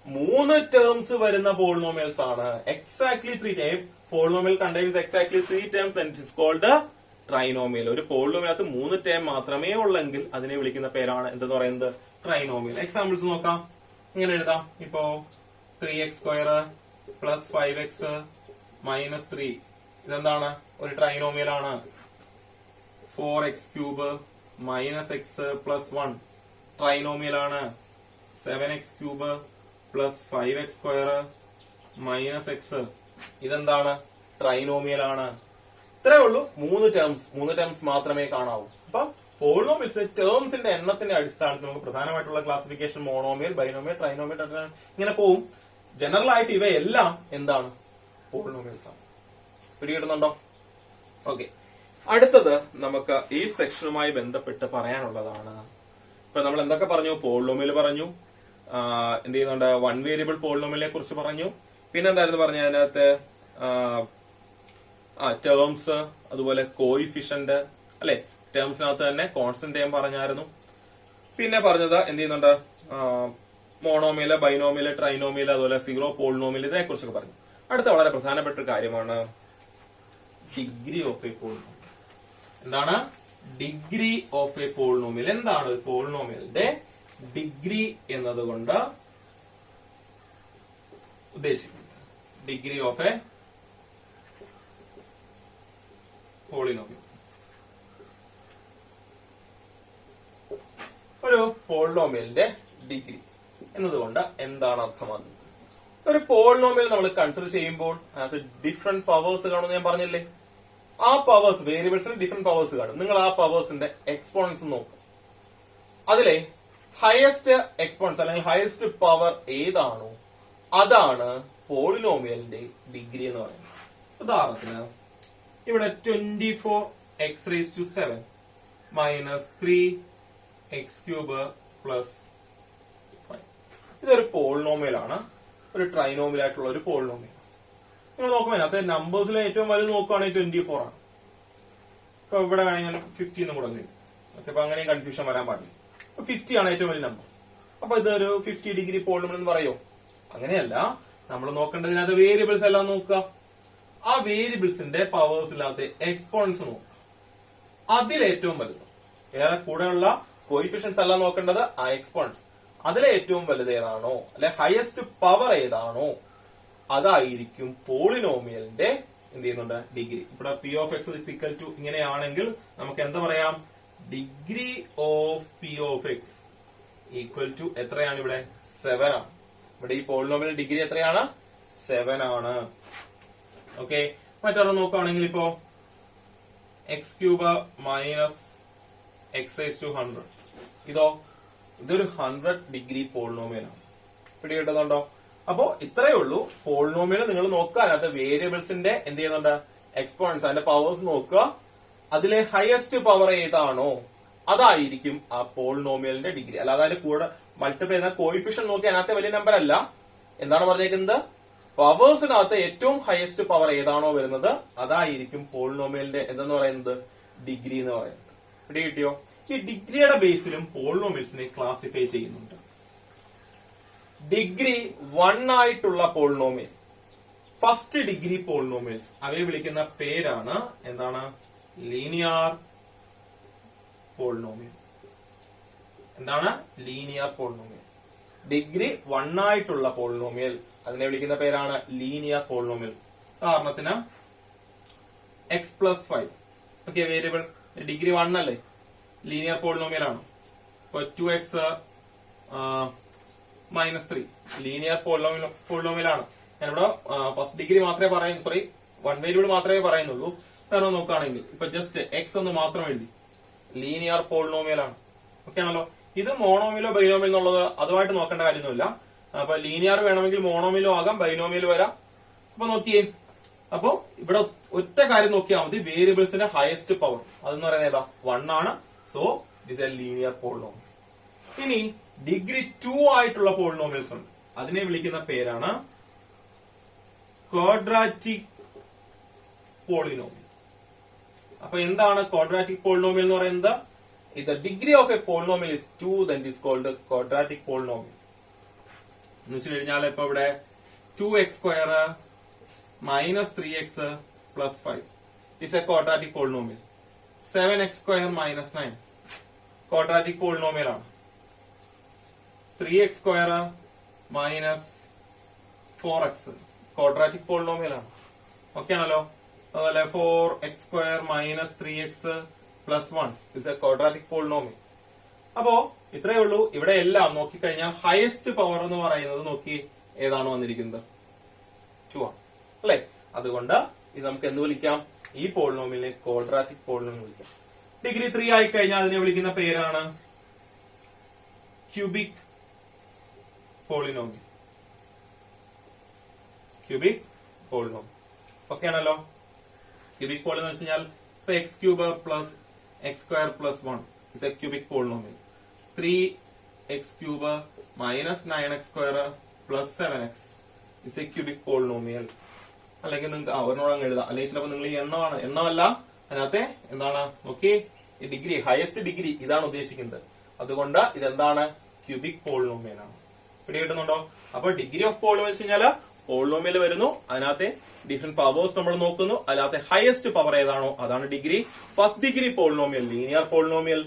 3 ടേംസ് വരുന്ന പോളിനോമിയൽസ് ആണ്. Exactly 3 time polynomial contains exactly 3 terms and it is called trinomial. ഒരു പോളിനോമിയലകത്ത് 3 ടേം മാത്രമേ ഉള്ളെങ്കിൽ അതിനെ വിളിക്കുന്ന പേരാണ് എന്തെന്ന് പറയുന്നത്, ട്രൈനോമിയൽ. എക്സാമ്പിൾസ് നോക്കാം. ഇങ്ങനെ എഴുതാം. ഇപ്പോ 3x² പ്ലസ് 5x മൈനസ് 3 ഇതെന്താണ്, ഒരു ട്രൈനോമിയൽ ആണ്. 4x³ minus X plus 1 trinomial ആണ്. 7x³ plus 5x² minus X ഇതെന്താണ്, ട്രൈനോമിയൽ ആണ്. ഇത്രേ ഉള്ളൂ. 3 ടേംസ് മാത്രമേ കാണാവൂ. അപ്പൊ പോളിനോമിയൽസ് ടേംസിന്റെ എണ്ണത്തിന്റെ അടിസ്ഥാനത്തിൽ നമുക്ക് പ്രധാനമായിട്ടുള്ള ക്ലാസിഫിക്കേഷൻ മോണോമിയൽ, ബൈനോമിയൽ, ട്രൈനോമിയൽ ഇങ്ങനെ പോവും. ജനറൽ ആയിട്ട് ഇവയെല്ലാം എന്താണ്, പോളിനോമിയൽസ് ആണ്. പിടികിട്ടുന്നുണ്ടോ? ഓക്കെ. അടുത്തത് നമുക്ക് ഈ സെക്ഷനുമായി ബന്ധപ്പെട്ട് പറയാനുള്ളതാണ്. ഇപ്പൊ നമ്മൾ എന്തൊക്കെ പറഞ്ഞു, പോളിനോമിയൽ പറഞ്ഞു, എന്ത് ചെയ്യുന്നുണ്ട്, 1 വേരിയബിൾ പോളിനോമിയലിനെ കുറിച്ച് പറഞ്ഞു. പിന്നെ എന്തായിരുന്നു പറഞ്ഞ അതിനകത്ത്, ടേംസ്, അതുപോലെ കോയിഫിഷ്യന്റ് അല്ലെ, ടേംസിനകത്ത് തന്നെ കോൺസ്റ്റന്റ് ടേം പറഞ്ഞായിരുന്നു. പിന്നെ പറഞ്ഞത് എന്ത് ചെയ്യുന്നുണ്ട്, മോണോമിയല്, ബൈനോമിയല്, ട്രൈനോമിയല്, അതുപോലെ സീറോ പോളിനോമിയൽ, ഇതിനെ കുറിച്ചൊക്കെ പറഞ്ഞു. അടുത്ത വളരെ പ്രധാനപ്പെട്ട ഒരു കാര്യമാണ് ഡിഗ്രി ഓഫ് എ പോളിനോമിയൽ. എന്താണ് ഡിഗ്രി ഓഫ് എ പോളിനോമിയൽ? എന്താണ് ഒരു പോളിനോമിയലിന്റെ ഡിഗ്രി എന്നതുകൊണ്ട് ഉദ്ദേശിക്കുന്നത്? Degree of A polynomial. ഒരു പോളിനോമിയലിന്റെ ഡിഗ്രി എന്നതുകൊണ്ട് എന്താണ് അർത്ഥമാക്കുന്നത്? ഒരു പോളിനോമിയൽ നമ്മൾ കൺസിഡർ ചെയ്യുമ്പോൾ അതിനകത്ത് ഡിഫറെന്റ് പവേഴ്സ് കാണുമെന്ന് ഞാൻ പറഞ്ഞില്ലേ. ആ പവേഴ്സ്, വേരിയബിൾസിന് ഡിഫറെന്റ് പവേഴ്സ് കാണും. നിങ്ങൾ ആ പവേഴ്സിന്റെ എക്സ്പോണൻസ് നോക്കും. അതിലെ ഹയസ്റ്റ് എക്സ്പോണൻസ് അല്ലെങ്കിൽ ഹയസ്റ്റ് പവർ ഏതാണോ അതാണ് പോളിനോമിയലിന്റെ ഡിഗ്രി എന്ന് പറയുന്നത്. ഉദാഹരണത്തിന് ഇവിടെ 24x⁷7 മൈനസ് 3x³ പ്ലസ് 5 ഇതൊരു പോളിനോമിയൽ ആണ്, ഒരു ട്രൈനോമിയൽ ആയിട്ടുള്ള ഒരു പോളിനോമിയൽ. നിങ്ങൾ നോക്കുമ്പോൾ അതിനകത്ത് നമ്പേഴ്സിലെ ഏറ്റവും വലുത് നോക്കുകയാണെങ്കിൽ 24 ആണ്. ഇപ്പൊ ഇവിടെ വേണമെങ്കിൽ 50 എന്നും കൂടെ ഉണ്ട്. ഓക്കെ, അപ്പൊ അങ്ങനെയും കൺഫ്യൂഷൻ വരാൻ പാടില്ല. 50 ആണ് ഏറ്റവും വലിയ നമ്പർ. അപ്പൊ ഇതൊരു 50 ഡിഗ്രി പോളിനോമിയൽ എന്ന് പറയോ? അങ്ങനെയല്ല. നമ്മൾ നോക്കേണ്ടതിനകത്ത് വേരിയബിൾസ് എല്ലാം നോക്കുക. ആ വേരിയബിൾസിന്റെ പവേഴ്സ് ഇല്ലാത്ത എക്സ്പോണൻസ് നോക്കുക. അതിലേറ്റവും വലുത്, ഏറെ കൂടെയുള്ള കോയിഫിഷ്യൻസ് അല്ല നോക്കേണ്ടത്, ആ എക്സ്പോണൻസ്. അതിലെ ഏറ്റവും വലുത് ഏതാണോ അല്ലെ ഹയസ്റ്റ് പവർ ഏതാണോ അതായിരിക്കും പോളിനോമിയലിന്റെ എന്ത് ചെയ്യുന്നുണ്ട്, ഡിഗ്രി. ഇവിടെ p of x is equal to ഇങ്ങനെയാണെങ്കിൽ നമുക്ക് എന്താ പറയാം, degree of p of x equal to എത്രയാണ്? ഇവിടെ 7 ആണ്. ഇവിടെ ഈ പോളിനോമിയൽ ഡിഗ്രി എത്രയാണ്? 7 ആണ്. ഓക്കെ, മറ്റൊരെണ്ണം നോക്കുകയാണെങ്കിൽ ഇപ്പോ x³ മൈനസ് x⁻100 ഇതൊരു 100 ഡിഗ്രി പോളിനോമിയൽ ആണ്. പിടികിട്ടുന്നുണ്ടോ? അപ്പോ ഇത്രയേ ഉള്ളൂ പോളിനോമിയൽ. നിങ്ങൾ നോക്കുക, അതിനകത്ത് വേരിയബിൾസിന്റെ എന്ത് ചെയ്യുന്നുണ്ട്, എക്സ്പോണൻസ്, അതിന്റെ പവേഴ്സ് നോക്കുക. അതിലെ ഹയസ്റ്റ് പവർ ഏതാണോ അതായിരിക്കും ആ പോളിനോമിയലിന്റെ ഡിഗ്രി. അല്ലാതെ അതിന്റെ കൂടെ മൾട്ടിപ്ലൈ ചെയ്യുന്ന കോയിഫിഷ്യൻ നോക്കി അതിനകത്തെ വലിയ നമ്പർ അല്ല. എന്താണ് പറഞ്ഞേക്കുന്നത്? പവേഴ്സിനകത്ത് ഏറ്റവും ഹയസ്റ്റ് പവർ ഏതാണോ വരുന്നത് അതായിരിക്കും പോളിനോമിയലിന്റെ എന്തെന്ന് പറയുന്നത്, ഡിഗ്രി എന്ന് പറയുന്നത്. പിടി കിട്ടിയോ? ഈ ഡിഗ്രിയുടെ ബേസിലും പോളിനോമിയൽസിനെ ക്ലാസിഫൈ ചെയ്യുന്നുണ്ട്. ഡിഗ്രി 1 ആയിട്ടുള്ള പോളിനോമിയൽ, ഫസ്റ്റ് ഡിഗ്രി പോളിനോമിയൽസ്, അവയെ വിളിക്കുന്ന പേരാണ് എന്താണ്, ലീനിയർ പോളിനോമിയൽ. എന്താണ് ലീനിയർ പോളിനോമിയൽ? ഡിഗ്രി 1 ആയിട്ടുള്ള പോളിനോമിയൽ, അതിനെ വിളിക്കുന്ന പേരാണ് ലീനിയർ പോളിനോമിയൽ. ഉദാഹരണത്തിന് x+5. ഓക്കെ, വേരിയബിൾ ഡിഗ്രി 1 അല്ലേ, ലീനിയർ പോളിനോമിയൽ ആണ്. ഇപ്പൊ 2x മൈനസ് 3 ലീനിയർ പോളിനോമിയൽ ആണ്. ഞാനിവിടെ ഫസ്റ്റ് ഡിഗ്രി മാത്രമേ പറയുന്നു, സോറി 1 വേരിയബിൾ മാത്രമേ പറയുന്നുള്ളൂ. കാരണം നോക്കുകയാണെങ്കിൽ ഇപ്പൊ ജസ്റ്റ് എക്സ് എന്ന് മാത്രം എഴുതി, ലീനിയർ പോളിനോമിയൽ ആണ്. ഓക്കെ ആണല്ലോ. ഇത് മോണോമിയലോ ബൈനോമിയൽ എന്നുള്ളത് അതുമായിട്ട് നോക്കേണ്ട കാര്യമൊന്നുമില്ല. അപ്പൊ ലീനിയർ വേണമെങ്കിൽ മോണോമിയലോ ആകാം, ബൈനോമിയൽ വരാം. അപ്പൊ നോക്കിയേ, അപ്പൊ ഇവിടെ ഒറ്റ കാര്യം നോക്കിയാൽ മതി, വേരിയബിൾസിന്റെ ഹയസ്റ്റ് പവർ അതെന്ന് പറയുന്നത് ഏതാ, 1 ആണ്. So this A linear polynomial. ഇനി ഡിഗ്രി 2 ആയിട്ടുള്ള പോളിനോമിയൽസ് ഉണ്ട്, അതിനെ വിളിക്കുന്ന പേരാണ് ക്വാഡ്രാറ്റിക് പോളിനോമിയൽ. അപ്പൊ എന്താണ് ക്വാഡ്രാറ്റിക് പോളിനോമിയൽ എന്ന് പറയുന്നത്? if the degree of a polynomial is 2, then it is called a quadratic polynomial. എന്ന് വെച്ച് കഴിഞ്ഞാൽ ഇപ്പൊ ഇവിടെ 2x square minus 3x plus 5 is a quadratic polynomial. 7x square minus 9 quadratic polynomial ആണ്. 3x square minus 4x quadratic polynomial ആണ്. Okay ആണല്ലോ. അതുപോലെ 4x square minus 3x plus 1 is a quadratic polynomial. അപ്പോ ഇത്രയേ ഉള്ളൂ. ഇവിടെ എല്ലാം നോക്കിക്കഴിഞ്ഞാൽ ഹയസ്റ്റ് പവർ എന്ന് പറയുന്നത് നോക്കി ഏതാണ് വന്നിരിക്കുന്നത്? 2 ആണ് അല്ലെ? അതുകൊണ്ട് ഇത് നമുക്ക് എന്ത് വിളിക്കാം? ഈ പോളിനോമിയലിനെ ക്വാഡ്രാറ്റിക് പോളിനോമിയൽ വിളിക്കാം. ഡിഗ്രി 3 ആയി കഴിഞ്ഞാൽ അതിനെ വിളിക്കുന്ന പേരാണ് cubic polynomial. Cubic polynomial okay ആണല്ലോ. ക്യൂബിക് പോളിനോമിയൽ എന്ന് വെച്ച് കഴിഞ്ഞാൽ ഇപ്പൊ X cube plus X square plus 1 is A cubic polynomial. 3x cube minus 9x square plus 7x is a cubic polynomial. അല്ലെങ്കിൽ നിങ്ങൾക്ക് അവരോട് അങ്ങ് എഴുതാം. അല്ലെങ്കിൽ ചിലപ്പോൾ നിങ്ങൾ ഈ എണ്ണമല്ല അതിനകത്തെ എന്താണ് നോക്കി ഈ ഡിഗ്രി ഹയസ്റ്റ് ഡിഗ്രി ഇതാണ് ഉദ്ദേശിക്കുന്നത്. അതുകൊണ്ട് ഇതെന്താണ്? ക്യൂബിക് പോളിനോമിയൽ ആണ്. പിടി കിട്ടുന്നുണ്ടോ? അപ്പൊ ഡിഗ്രി ഓഫ് പോളിനോമിയൽ വെച്ച് കഴിഞ്ഞാൽ പോളിനോമിയൽ വരുന്നു, അതിനകത്തെ ഡിഫറെന്റ് പവേഴ്സ് നമ്മൾ നോക്കുന്നു, അതിനകത്തെ ഹയസ്റ്റ് പവർ ഏതാണോ അതാണ് degree. First degree polynomial linear polynomial,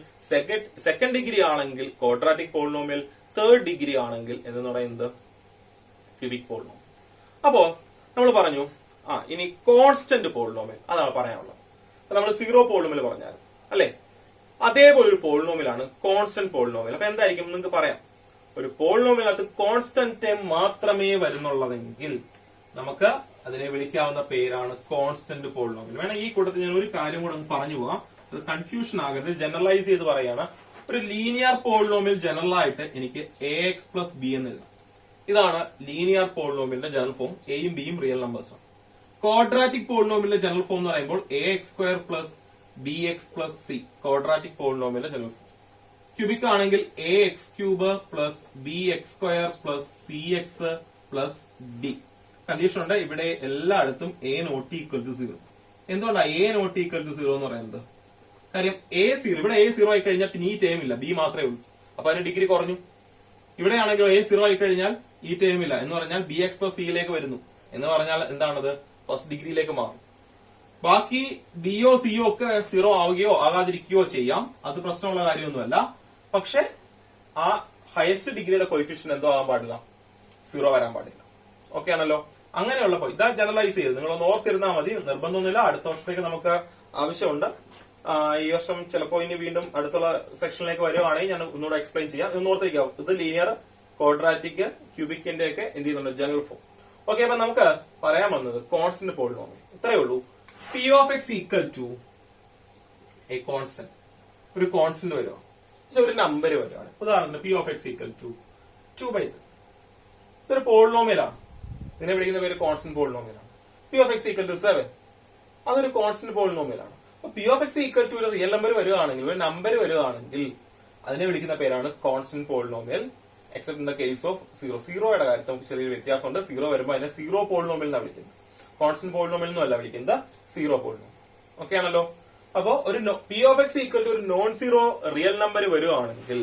second degree ആണെങ്കിൽ ക്വാഡ്രാറ്റിക് പോളിനോമിയൽ, തേർഡ് ഡിഗ്രി ആണെങ്കിൽ എന്ന് പറയുന്നത് ക്യൂബിക് പോളിനോമിയൽ. അപ്പോ നമ്മൾ പറഞ്ഞു ഇനി കോൺസ്റ്റന്റ് പോളിനോമിയൽ അതാണ് പറയാനുള്ളത്. നമ്മൾ സീറോ പോളിനോമിയൽ പറഞ്ഞാൽ അല്ലെ, അതേപോലെ ഒരു പോളിനോമിയലാണ് കോൺസ്റ്റന്റ് പോളിനോമിയൽ. അപ്പൊ എന്തായിരിക്കും നിങ്ങൾക്ക് പറയാം, ഒരു പോളിനോമിയൽ അത് കോൺസ്റ്റന്റ് ടൈം മാത്രമേ വരുന്നുള്ളതെങ്കിൽ നമുക്ക് അതിനെ വിളിക്കാവുന്ന പേരാണ് കോൺസ്റ്റന്റ് പോളിനോമിയൽ. വേണം ഈ കൂട്ടത്തിൽ ഞാൻ ഒരു കാര്യം കൂടെ പറഞ്ഞു പോകാം, അത് കൺഫ്യൂഷൻ ആകരുത്, ജനറലൈസ് ചെയ്ത് പറയാണ്. ഒരു ലീനിയർ പോളിനോമിയൽ ജനറൽ ആയിട്ട് എനിക്ക് ax പ്ലസ് ബി എന്ന് എഴുതാം. ഇതാണ് ലീനിയർ പോളിനോമിയലിന്റെ ജനറൽ ഫോം. എയും ബിയും റിയൽ നമ്പേഴ്സ് ആണ്. ക്വാഡ്രാറ്റിക് പോളിനോമിയലിന്റെ ജനറൽ ഫോം എന്ന് പറയുമ്പോൾ ax square plus bx plus C quadratic പോളിനോമിയലിന്റെ ജനറൽ ഫോം. ക്യൂബിക് ആണെങ്കിൽ ax cube plus bx square plus cx plus D. Condition ഉണ്ട് ഇവിടെ എല്ലായിടത്തും a നോട്ട് ഈക്വൽ ടു 0. എന്തുകൊണ്ടാണ് a നോട്ട് ഈക്വൽ ടു 0 എന്ന് പറയുന്നത്? കാര്യം a0 ഇവിടെ a0 ആയി കഴിഞ്ഞാൽ പിന്നെ ഈ ടേം ഇല്ല, b മാത്രമേ ഉള്ളൂ. അപ്പൊ അതിന്റെ ഡിഗ്രി കുറഞ്ഞു. ഇവിടെയാണെങ്കിൽ a0 ആയി കഴിഞ്ഞാൽ ഈ ടേം ഇല്ല എന്ന് പറഞ്ഞാൽ bx പ്ലസ് സിയിലേക്ക് വരുന്നു എന്ന് പറഞ്ഞാൽ എന്താണത്? ഫസ്റ്റ് ഡിഗ്രിയിലേക്ക് മാറും. ബാക്കി ഡിയോ സിയോ ഒക്കെ 0 ആവുകയോ ആകാതിരിക്കുകയോ ചെയ്യാം, അത് പ്രശ്നമുള്ള കാര്യമൊന്നുമല്ല. പക്ഷെ ആ ഹയസ്റ്റ് ഡിഗ്രിയുടെ കോയിഫിഷ്യന്റ് എന്തോ ആകാൻ പാടില്ല, 0 വരാൻ പാടില്ല. ഓക്കെ ആണല്ലോ. അങ്ങനെയുള്ളപ്പോ ഇതാ ജനറലൈസ് ചെയ്ത് നിങ്ങളൊന്ന് ഓർത്തിരുന്നാൽ മതി, നിർബന്ധമൊന്നുമില്ല. അടുത്ത വർഷത്തേക്ക് നമുക്ക് ആവശ്യമുണ്ട്. ഈ വർഷം ചിലപ്പോൾ ഇനി വീണ്ടും അടുത്തുള്ള സെക്ഷനിലേക്ക് വരുവാണെങ്കിൽ ഞാൻ ഒന്നുകൂടെ എക്സ്പ്ലെയിൻ ചെയ്യാം. ഇന്ന് ഓർത്തിരിക്കാം, ഇത് ലീനിയർ, ക്വാഡ്രാറ്റിക്, ക്യൂബിക്കിന്റെ ഒക്കെ എന്ത് ചെയ്യുന്നുണ്ട് ജനറൽ ഫോം. ഓക്കെ, അപ്പൊ നമുക്ക് പറയാൻ വന്നത് കോൺസ്റ്റന്റ് പോളിനോമിയൽ ഇത്രയേ ഉള്ളൂ. P of x equal to a constant, ഒരു കോൺസ്റ്റന്റ് വരുവാണ്, ഒരു നമ്പർ വരുവാണ്. ഉദാഹരണത്തിന് p of x equal to 2/3. ഇതൊരു പോളിനോമിയലാണ്, ഇതിനെ വിളിക്കുന്ന പേര് കോൺസ്റ്റന്റ് പോളിനോമിയലാണ്. P of x equal to 7, അതൊരു കോൺസ്റ്റന്റ് പോളിനോമിയലാണ്. അപ്പൊ p of x equal to ഒരു റിയൽ നമ്പർ വരുവാണെങ്കിൽ, ഒരു നമ്പർ വരുവാണെങ്കിൽ അതിനെ വിളിക്കുന്ന പേരാണ് constant polynomial. Except in the case of 0. സീറോയുടെ കാര്യത്തിൽ നമുക്ക് ചെറിയൊരു വ്യത്യാസമുണ്ട്. 0 വരുമ്പോൾ അതിനെ സീറോ പോളിനോമിയൽ എന്നാണ് വിളിക്കുന്നത്, കോൺസ്റ്റന്റ് പോളിനോമിയൽ എന്നല്ല വിളിക്കുന്നത്, സീറോ പോളിനോമിയൽ. ഓക്കെ ആണല്ലോ. അപ്പോ ഒരു p of x equal to ഒരു നോൺ സീറോ റിയൽ നമ്പർ വരുവാണെങ്കിൽ,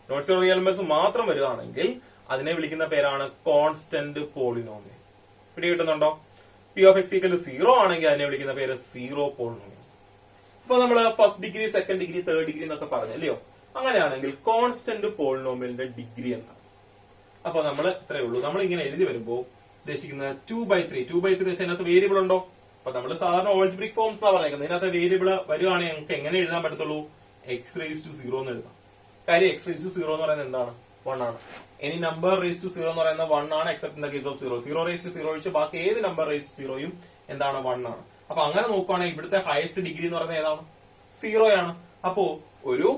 നോൺ സീറോ റിയൽ നമ്പേഴ്സ് മാത്രം വരുവാണെങ്കിൽ അതിനെ വിളിക്കുന്ന പേരാണ് കോൺസ്റ്റന്റ് പോളിനോമിയൽ. പിടി കിട്ടുന്നുണ്ടോ? P of x equal to 0 ആണെങ്കിൽ അതിനെ വിളിക്കുന്ന പേര് സീറോ പോളിനോമിയൽ. ഇപ്പൊ നമ്മള് first degree, second degree, third degree എന്നൊക്കെ പറഞ്ഞല്ലയോ? അങ്ങനെയാണെങ്കിൽ കോൺസ്റ്റന്റ് പോളിനോമിയലിന്റെ ഡിഗ്രി എന്താണ്? അപ്പൊ നമ്മൾ ഇത്രയേ ഉള്ളൂ. നമ്മൾ ഇങ്ങനെ എഴുതി വരുമ്പോൾ ഉദ്ദേശിക്കുന്നത് 2/3. 2/3 വെച്ചാൽ അതിനകത്ത് വേരിയബിൾ ഉണ്ടോ? അപ്പൊ നമ്മൾ സാധാരണ ഓൾജിബ്രിക് ഫോംസ് ആണ് പറയുന്നത്. ഇതിനകത്ത് വേരിയബിൾ വരുവാണെങ്കിൽ നമുക്ക് എങ്ങനെ എഴുതാൻ പറ്റത്തുള്ളൂ? x⁻⁴ എന്ന് എഴുതാം. കാര്യം x⁻⁴ എന്ന് പറയുന്നത് എന്താണ്? 1 ആണ്. എനി നമ്പർ ⁻⁴ എന്ന് പറയുന്നത് 1 ആണ്, except in the case of 0. 0⁻⁴ ഒഴിച്ച് ബാക്കി ഏത് നമ്പർ ⁻⁴ എന്താണ്? 1 ആണ്. അപ്പൊ അങ്ങനെ നോക്കുവാണെങ്കിൽ ഇവിടുത്തെ ഹയസ്റ്റ് ഡിഗ്രി എന്ന് പറയുന്നത് ഏതാണ്? 0 ആണ്. അപ്പോ ഒരു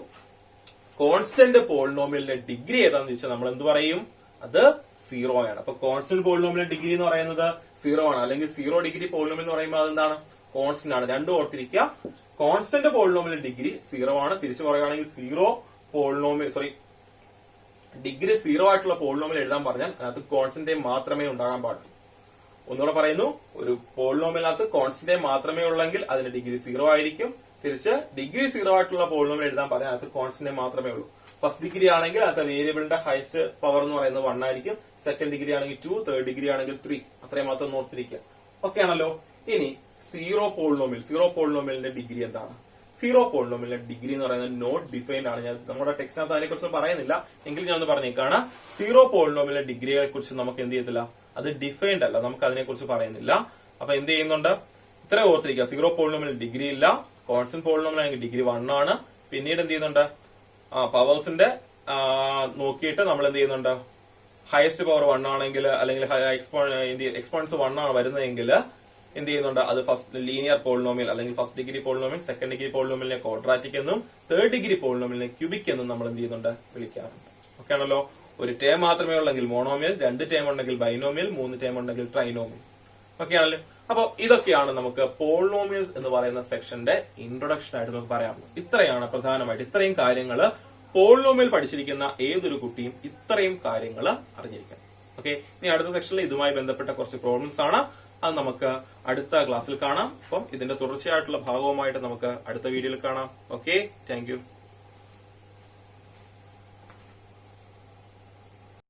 കോൺസ്റ്റന്റ് പോളിനോമിയലിന്റെ ഡിഗ്രി ഏതാന്ന് ചോദിച്ചാൽ നമ്മൾ എന്ത് പറയും? അത് 0 ആണ്. അപ്പൊ കോൺസ്റ്റന്റ് പോളിനോമിയലിന്റെ ഡിഗ്രി എന്ന് പറയുന്നത് 0 ആണ്. അല്ലെങ്കിൽ 0 ഡിഗ്രി പോളിനോമിയൽ എന്ന് പറയുമ്പോൾ അതെന്താണ്? കോൺസ്റ്റന്റ് ആണ്. രണ്ടും ഓർത്തിരിക്കുക. കോൺസ്റ്റന്റ് പോളിനോമിയൽ ഡിഗ്രി 0 ആണ്. തിരിച്ചു പറയുകയാണെങ്കിൽ ഡിഗ്രി 0 ആയിട്ടുള്ള പോളിനോമിയൽ എഴുതാൻ പറഞ്ഞാൽ അതിനകത്ത് കോൺസ്റ്റന്റ് മാത്രമേ ഉണ്ടാകാൻ പാടുള്ളൂ. ഒന്നുകൂടെ പറയുന്നു, ഒരു പോളിനോമിയലിനകത്ത് കോൺസ്റ്റന്റ് മാത്രമേ ഉള്ളെങ്കിൽ അതിന്റെ ഡിഗ്രി 0 ആയിരിക്കും. തിരിച്ച് ഡിഗ്രി 0 ആയിട്ടുള്ള പോളിനോമിയൽ എഴുതാൻ പറയാൻ അത് കോൺസ്റ്റന്റ് മാത്രമേ ഉള്ളൂ. ഫസ്റ്റ് ഡിഗ്രി ആണെങ്കിൽ അത് വേരിയബിളിന്റെ ഹയസ്റ്റ് പവർ എന്ന് പറയുന്നത് 1 ആയിരിക്കും. സെക്കൻഡ് ഡിഗ്രി ആണെങ്കിൽ 2, തേർഡ് ഡിഗ്രി ആണെങ്കിൽ 3. അത്രയും മാത്രം ഓർത്തിരിക്കുക. ഓക്കെ ആണല്ലോ. ഇനി സീറോ പോളിനോമിയലിന്റെ ഡിഗ്രി എന്താണ്? സീറോ പോളിനോമിയലിന്റെ ഡിഗ്രി എന്ന് പറയുന്നത് നോട്ട് ഡിഫൈൻഡ് ആണ്. ഞാൻ നമ്മുടെ ടെക്സ്റ്റിനകത്ത് അതിനെ കുറിച്ച് പറയുന്നില്ല, എങ്കിൽ ഞാൻ ഒന്ന് പറഞ്ഞേക്കാണ്. സീറോ പോളിനോമിയലിന്റെ ഡിഗ്രിയെ കുറിച്ച് നമുക്ക് എന്ത് ചെയ്യത്തില്ല, അത് ഡിഫൈൻഡ് അല്ല, നമുക്ക് അതിനെ കുറിച്ച് പറയുന്നില്ല. അപ്പൊ എന്ത് ചെയ്യുന്നുണ്ട്, ഇത്ര ഓർത്തിരിക്കുക. സീറോ പോളിനോമിയൽ ഡിഗ്രി ഇല്ല. കോൺസ്റ്റന്റ് പോളിനോമിയൽ ആണെങ്കിൽ ഡിഗ്രി 1 ആണ്. പിന്നീട് എന്ത് ചെയ്യുന്നുണ്ട്, പവേഴ്സിന്റെ നോക്കിയിട്ട് നമ്മൾ എന്ത് ചെയ്യുന്നുണ്ട്, ഹയസ്റ്റ് പവർ 1 ആണെങ്കിൽ അല്ലെങ്കിൽ എക്സ്പോണൻസ് 1 ആണ് വരുന്നതെങ്കിൽ എന്ത് ചെയ്യുന്നുണ്ട്, അത് ഫസ്റ്റ് ലീനിയർ പോളിനോമിയൽ അല്ലെങ്കിൽ first degree polynomial, second degree പോളിനോമിയലിനെ ക്വാഡ്രാറ്റിക് എന്നും തേർഡ് ഡിഗ്രി പോളിനോമിയലിനെ ക്യൂബിക് എന്നും നമ്മൾ എന്ത് ചെയ്യുന്നുണ്ട്, വിളിക്കാറുണ്ട്. ഓക്കെ ആണല്ലോ. ഒരു ടേം മാത്രമേ ഉള്ളെങ്കിൽ മോണോമിയൽ, 2 ടേം ഉണ്ടെങ്കിൽ ബൈനോമിയൽ, 3 ടേം ഉണ്ടെങ്കിൽ ട്രൈനോമിയൽ. ഓക്കെ ആണല്ലോ. അപ്പൊ ഇതൊക്കെയാണ് നമുക്ക് പോളിനോമിയൽസ് എന്ന് പറയുന്ന സെക്ഷന്റെ ഇൻട്രൊഡക്ഷൻ ആയിട്ട് നമുക്ക് പറയാറുള്ളത്. ഇത്രയാണ് പ്രധാനമായിട്ട്. ഇത്രയും കാര്യങ്ങൾ പോളിനോമിയൽ പഠിച്ചിരിക്കുന്ന ഏതൊരു കുട്ടിയും ഇത്രയും കാര്യങ്ങൾ അറിഞ്ഞിരിക്കണം. ഓക്കെ. ഇനി അടുത്ത സെക്ഷനിൽ ഇതുമായി ബന്ധപ്പെട്ട കുറച്ച് പ്രോബ്ലംസ് ആണ്. അത് നമുക്ക് അടുത്ത ക്ലാസ്സിൽ കാണാം. അപ്പം ഇതിന്റെ തുടർച്ചയായിട്ടുള്ള ഭാഗവുമായിട്ട് നമുക്ക് അടുത്ത വീഡിയോയിൽ കാണാം. Okay, thank you.